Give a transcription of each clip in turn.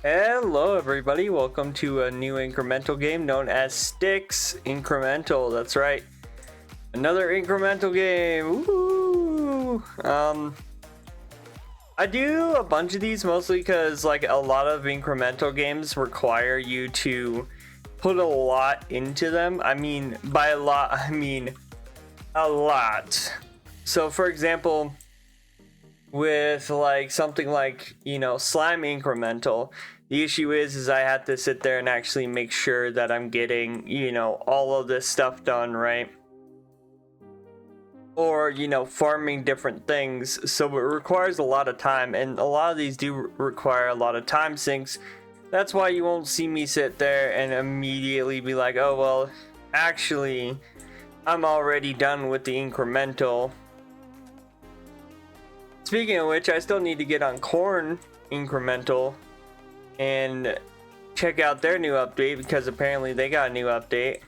Hello everybody, welcome to a new incremental game known as Sticks Incremental. That's right, another incremental game. Woo! I do a bunch of these mostly because like a lot of incremental games require you to put a lot into them. I mean, by a lot, I mean a lot. So for example, with like something like, slime incremental, the issue is I have to sit there and actually make sure that I'm getting, all of this stuff done, right? Or, farming different things. So it requires a lot of time, and a lot of these do require a lot of time sinks. That's why you won't see me sit there and immediately be like, oh, well, actually, I'm already done with the incremental. Speaking of which, I still need to get on corn incremental and check out their new update because apparently they got a new update.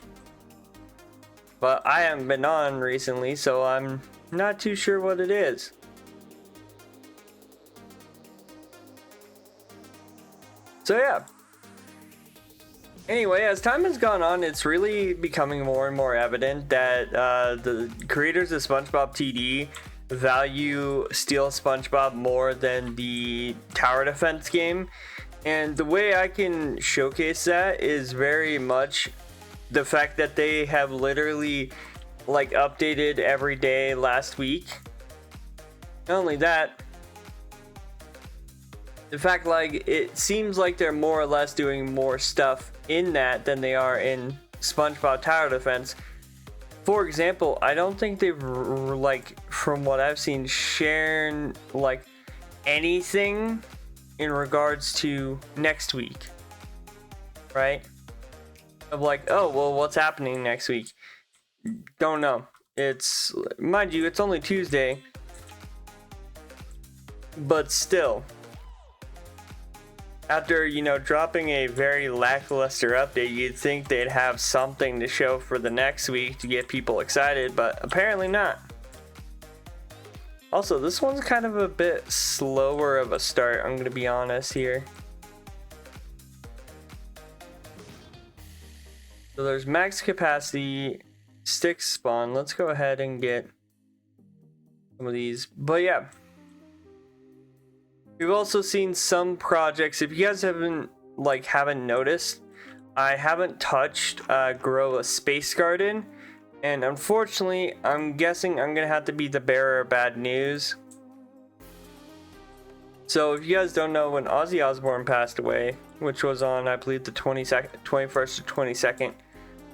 But I haven't been on recently, so I'm not too sure what it is. So yeah. Anyway, as time has gone on, it's really becoming more and more evident that the creators of SpongeBob TD value Steal SpongeBob more than the tower defense game. And the way I can showcase that is very much the fact that they have literally like updated every day last week. Not only that, the fact like it seems like they're more or less doing more stuff in that than they are in SpongeBob Tower Defense. For example, I don't think they've like, from what I've seen, shared like anything in regards to next week, right? Of like, oh, well, what's happening next week? Don't know. It's, mind you, it's only Tuesday, but still, after, dropping a very lackluster update, you'd think they'd have something to show for the next week to get people excited, but apparently not. Also, this one's kind of a bit slower of a start, I'm gonna be honest here. So there's max capacity, sticks spawn. Let's go ahead and get some of these. But yeah, we've also seen some projects. If you guys haven't noticed, I haven't touched grow a space garden. And unfortunately, I'm guessing I'm gonna have to be the bearer of bad news. So if you guys don't know, when Ozzy Osbourne passed away, which was on, I believe, the 21st or 22nd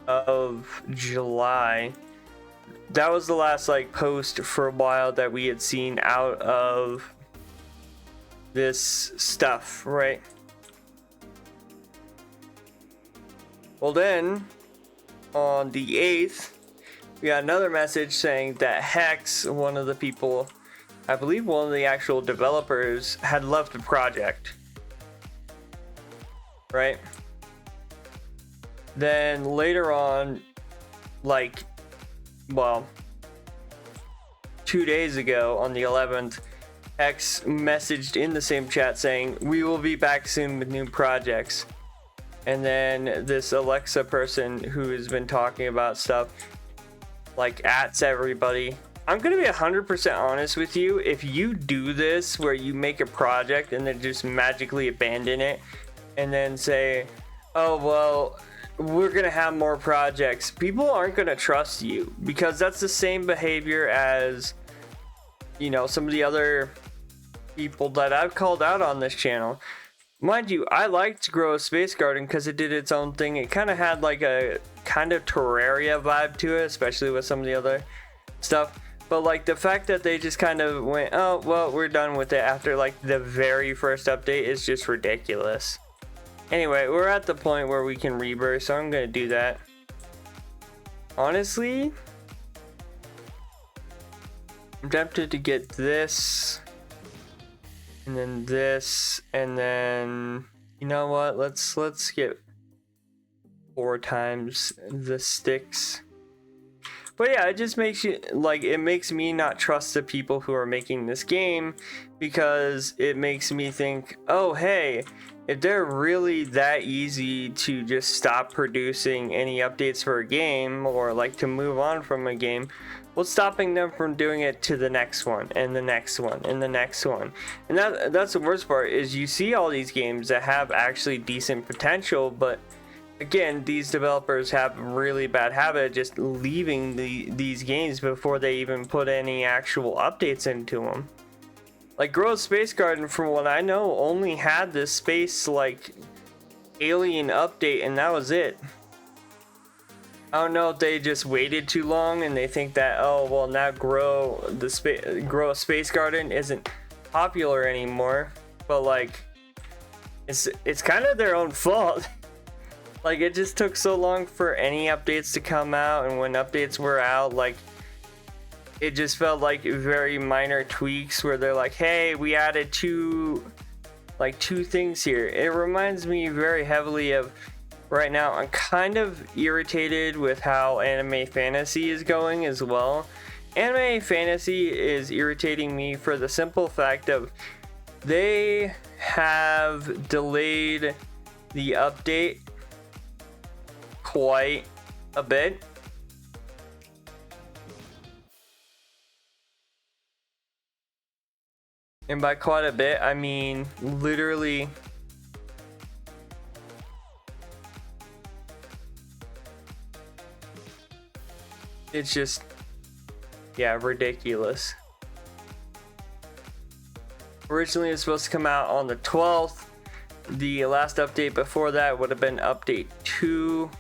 of July, that was the last post for a while that we had seen out of this stuff, right? Well then, on the 8th, we got another message saying that Hex, one of the people, I believe one of the actual developers, had left the project. Right? Then later on, 2 days ago on the 11th, Hex messaged in the same chat saying, "We will be back soon with new projects." And then this Alexa person who has been talking about stuff ats everybody. I'm gonna be 100% honest with you. If you do this where you make a project and then just magically abandon it and then say, oh well, we're gonna have more projects, people aren't gonna trust you, because that's the same behavior as some of the other people that I've called out on this channel. Mind you, I liked Grow a Space Garden because it did its own thing. It kind of had a kind of Terraria vibe to it, especially with some of the other stuff. But the fact that they just kind of went, oh, well, we're done with it after the very first update is just ridiculous. Anyway, we're at the point where we can rebirth, so I'm going to do that. Honestly, I'm tempted to get this. And then this, and then you know what? Let's get 4 times the sticks. But yeah, it just makes you like, it makes me not trust the people who are making this game, because it makes me think, oh hey, if they're really that easy to just stop producing any updates for a game, or like to move on from a game, what's stopping them from doing it to the next one and the next one and the next one? And that's the worst part, is you see all these games that have actually decent potential, but again, these developers have a really bad habit of just leaving these games before they even put any actual updates into them. Like Grow Space Garden, from what I know, only had this space like alien update, and that was it. I don't know if they just waited too long and they think that, oh well, now Grow a Space Garden isn't popular anymore, but like it's kind of their own fault. Like, it just took so long for any updates to come out, and when updates were out, like, it just felt like very minor tweaks where they're like, hey, we added two things here. It reminds me very heavily of, right now, I'm kind of irritated with how Anime Fantasy is going as well. Anime Fantasy is irritating me for the simple fact of they have delayed the update quite a bit. And by quite a bit, I mean literally it's just, yeah, ridiculous. Originally it was supposed to come out on the 12th. The last update before that would have been update 2.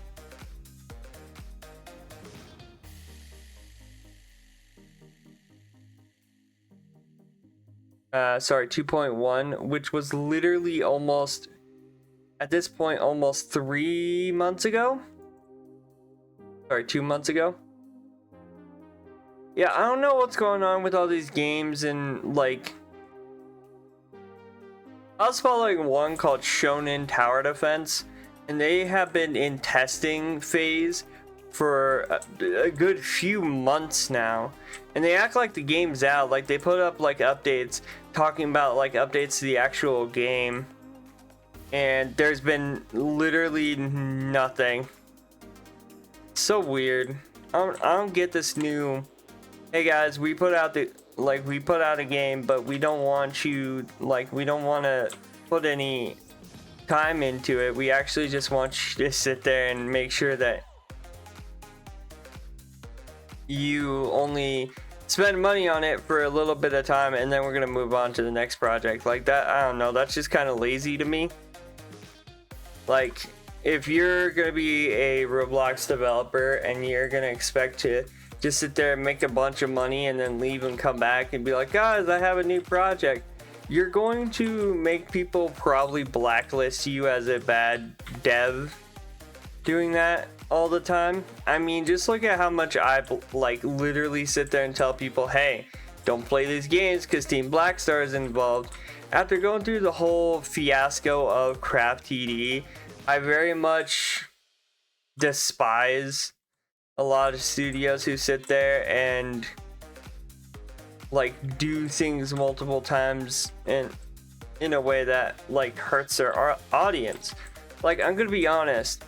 Sorry, 2.1, which was literally almost, at this point, almost 3 months ago. Sorry, 2 months ago. Yeah, I don't know what's going on with all these games, and like, I was following one called Shonen Tower Defense, and they have been in testing phase for a good few months now, and they act like the game's out. Like, they put up like updates talking about like updates to the actual game, and there's been literally nothing. So weird. I don't get this new, hey guys, we put out a game, but we don't want you, like, we don't want to put any time into it. We actually just want you to sit there and make sure that you only spend money on it for a little bit of time, and then we're gonna move on to the next project. Like that, I don't know, that's just kind of lazy to me. Like, if you're gonna be a Roblox developer and you're gonna expect to just sit there and make a bunch of money and then leave and come back and be like, guys, I have a new project, you're going to make people probably blacklist you as a bad dev doing that all the time. I mean, just look at how much I like literally sit there and tell people, hey, don't play these games because Team Blackstar is involved. After going through the whole fiasco of Craft TD, I very much despise a lot of studios who sit there and like do things multiple times and in a way that like hurts their audience. Like, I'm gonna be honest,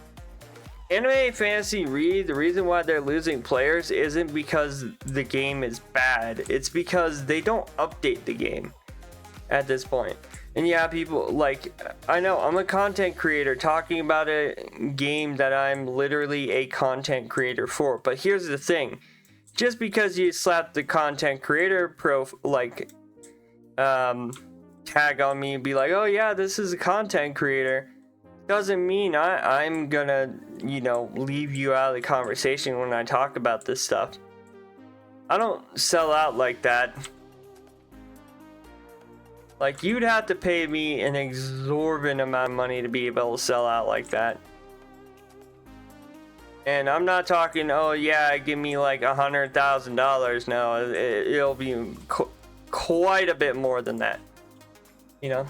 Anime Fantasy Read, the reason why they're losing players isn't because the game is bad, it's because they don't update the game at this point. And yeah, people, like, I know I'm a content creator talking about a game that I'm literally a content creator for, but here's the thing, just because you slap the content creator tag on me and be like, oh yeah, this is a content creator, doesn't mean I'm gonna, you know, leave you out of the conversation when I talk about this stuff. I don't sell out like that. Like, you'd have to pay me an exorbitant amount of money to be able to sell out like that. And I'm not talking, oh yeah, give me like $100,000. No, it'll be quite a bit more than that, you know?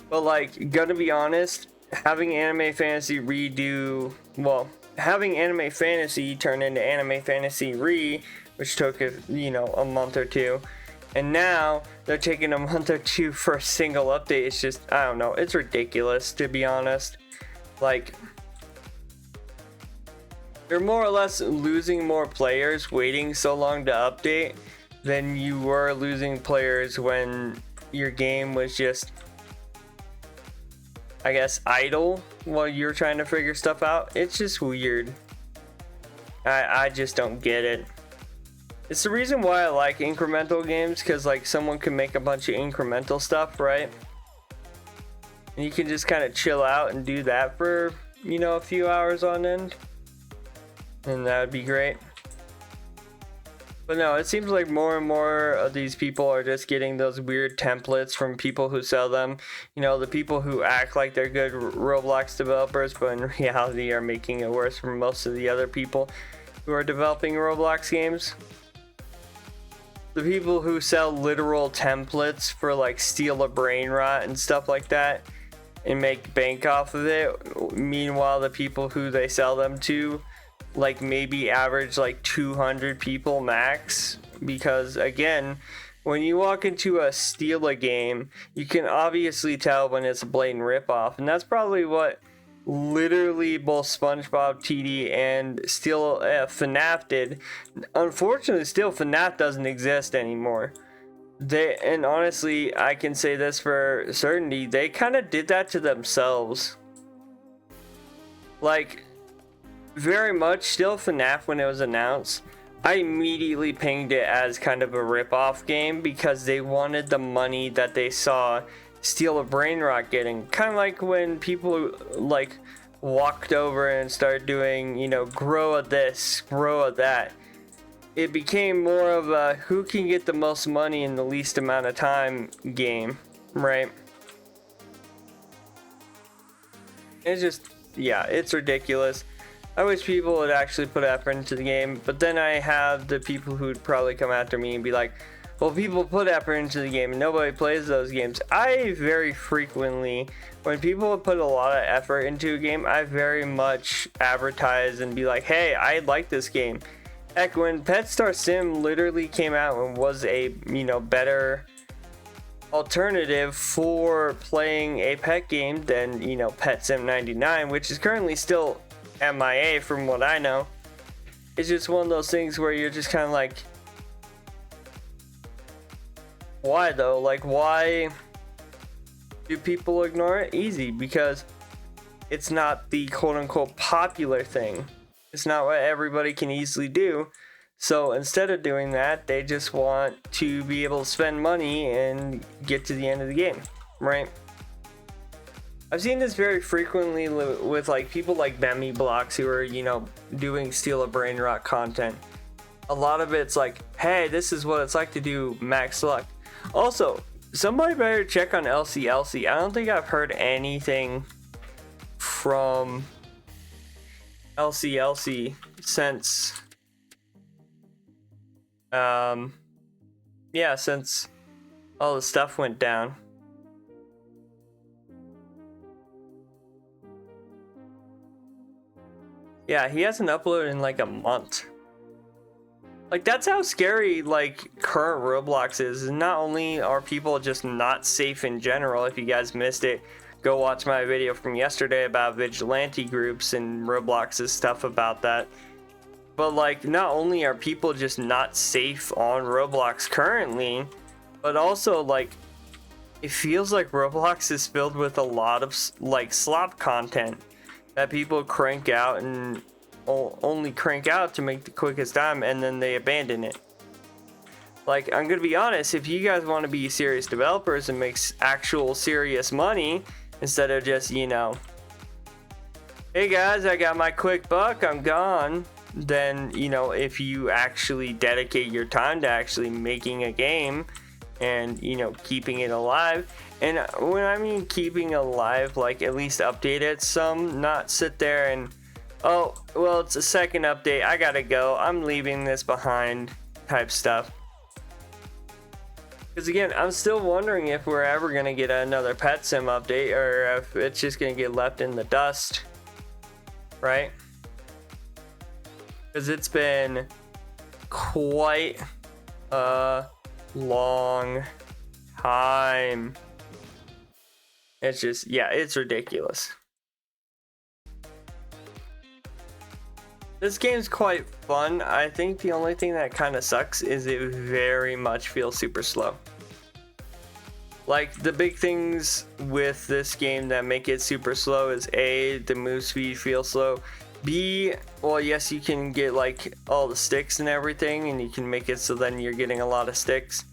But like, gonna be honest, having Anime Fantasy redo, well, having Anime Fantasy turn into Anime Fantasy Re, which took a month or two, and now they're taking a month or two for a single update. It's just, I don't know, it's ridiculous, to be honest. Like, they're more or less losing more players waiting so long to update than you were losing players when your game was just, I guess, idle while you're trying to figure stuff out. It's just weird. I just don't get it. It's the reason why I like incremental games, because like someone can make a bunch of incremental stuff, right? And you can just kind of chill out and do that for, a few hours on end. And that would be great. But no, it seems like more and more of these people are just getting those weird templates from people who sell them. The people who act like they're good Roblox developers, but in reality are making it worse for most of the other people who are developing Roblox games. The people who sell literal templates for like steal a brain rot and stuff like that and make bank off of it. Meanwhile, the people who they sell them to like maybe average like 200 people max, because again, when you walk into a steal a game, you can obviously tell when it's a blatant ripoff, and that's probably what literally both SpongeBob TD and still FNAF did. Unfortunately, still FNAF doesn't exist anymore. And honestly, I can say this for certainty, they kind of did that to themselves. Like, very much still FNAF when it was announced, I immediately pinged it as kind of a rip-off game because they wanted the money that they saw Steal a Brain Rot getting. Kind of like when people like walked over and started doing, grow a this, grow a that. It became more of a who can get the most money in the least amount of time game, right? It's just, yeah, it's ridiculous. I wish people would actually put effort into the game, but then I have the people who'd probably come after me and be like, well, people put effort into the game and nobody plays those games. I very frequently, when people put a lot of effort into a game, I very much advertise and be like, hey, I like this game. Heck, when Pet Star Sim literally came out and was a, better alternative for playing a pet game than, Pet Sim 99, which is currently still MIA from what I know. It's just one of those things where you're just kind of like, why though? Like, why do people ignore it? Easy, because it's not the quote-unquote popular thing. It's not what everybody can easily do. So instead of doing that, they just want to be able to spend money and get to the end of the game, right? I've seen this very frequently with like people like Bemmy Blocks who are, doing Steal a Brain Rot content. A lot of it's like, hey, this is what it's like to do max luck. Also, somebody better check on LCLC. I don't think I've heard anything from LCLC since since all the stuff went down. Yeah, he hasn't uploaded in like a month. Like, that's how scary like current Roblox is. And not only are people just not safe in general, if you guys missed it, go watch my video from yesterday about vigilante groups and Roblox's stuff about that. But like, not only are people just not safe on Roblox currently, but also like, it feels like Roblox is filled with a lot of like slop content that people crank out and only crank out to make the quickest time, and then they abandon it. Like, I'm gonna be honest, if you guys want to be serious developers and make actual serious money instead of just, hey guys, I got my quick buck, I'm gone, then, if you actually dedicate your time to actually making a game and, keeping it alive. And when I mean keeping alive, like, at least update it some, not sit there and, oh, well, it's a second update, I gotta go, I'm leaving this behind type stuff. Because again, I'm still wondering if we're ever gonna get another Pet Sim update, or if it's just gonna get left in the dust, right? because it's been quite a long time. It's just, yeah, it's ridiculous. This game's quite fun. I think the only thing that kind of sucks is it very much feels super slow. Like, the big things with this game that make it super slow is A, the move speed feels slow. B, well, yes, you can get like all the sticks and everything, and you can make it so then you're getting a lot of sticks.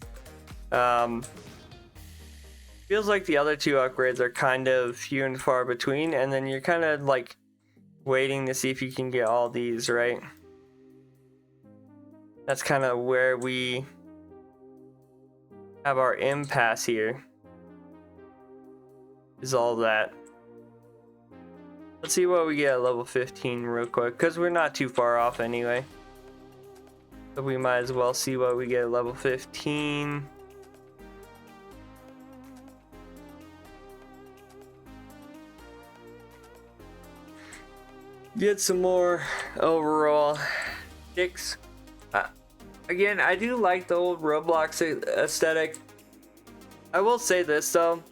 Feels like the other two upgrades are kind of few and far between, and then you're kind of like waiting to see if you can get all these, right? That's kind of where we have our impasse here, is all that. Let's see what we get at level 15 real quick, because we're not too far off anyway. So we might as well see what we get at level 15. Get some more overall sticks. Again, I do like the old Roblox aesthetic. I will say this though,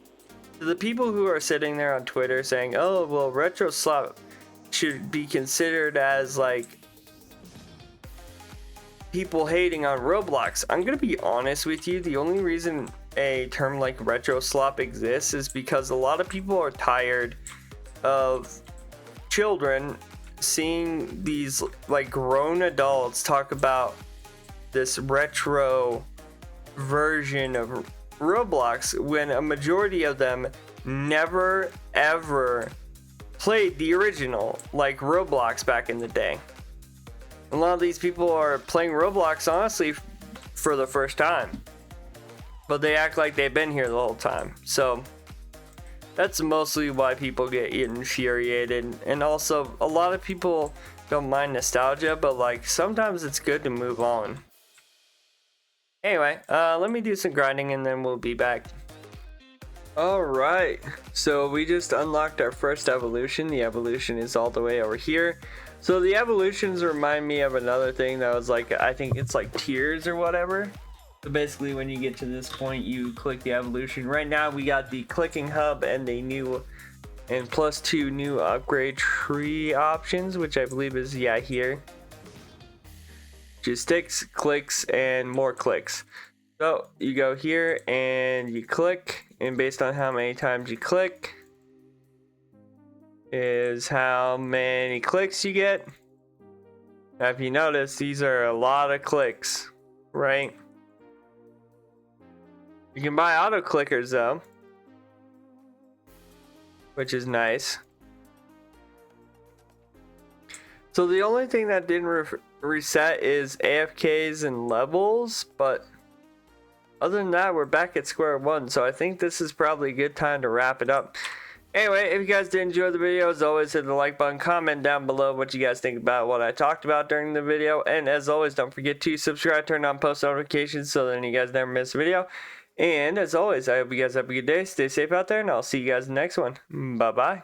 to the people who are sitting there on Twitter saying, oh, well, retro slop should be considered as like people hating on Roblox. I'm gonna be honest with you, the only reason a term like retro slop exists is because a lot of people are tired of children seeing these like grown adults talk about this retro version of Roblox when a majority of them never ever played the original like Roblox back in the day. A lot of these people are playing Roblox honestly for the first time, but they act like they've been here the whole time. So that's mostly why people get infuriated. And also, a lot of people don't mind nostalgia, but like sometimes it's good to move on. Anyway, let me do some grinding and then we'll be back. Alright, so we just unlocked our first evolution. The evolution is all the way over here. So the evolutions remind me of another thing that was like, I think it's like tiers or whatever. So basically when you get to this point, you click the evolution. Right now we got the clicking hub and the new and +2 new upgrade tree options, which I believe is, yeah, here. Just sticks, clicks, and more clicks. So you go here and you click, and based on how many times you click is how many clicks you get. Now if you notice, these are a lot of clicks, right? You can buy auto clickers though, which is nice. So the only thing that didn't reset is AFKs and levels, but other than that, we're back at square one. So I think this is probably a good time to wrap it up. Anyway, if you guys did enjoy the video, as always, hit the like button, comment down below what you guys think about what I talked about during the video, and as always, don't forget to subscribe, turn on post notifications so that you guys never miss a video. And as always, I hope you guys have a good day, stay safe out there, and I'll see you guys in the next one. Bye bye.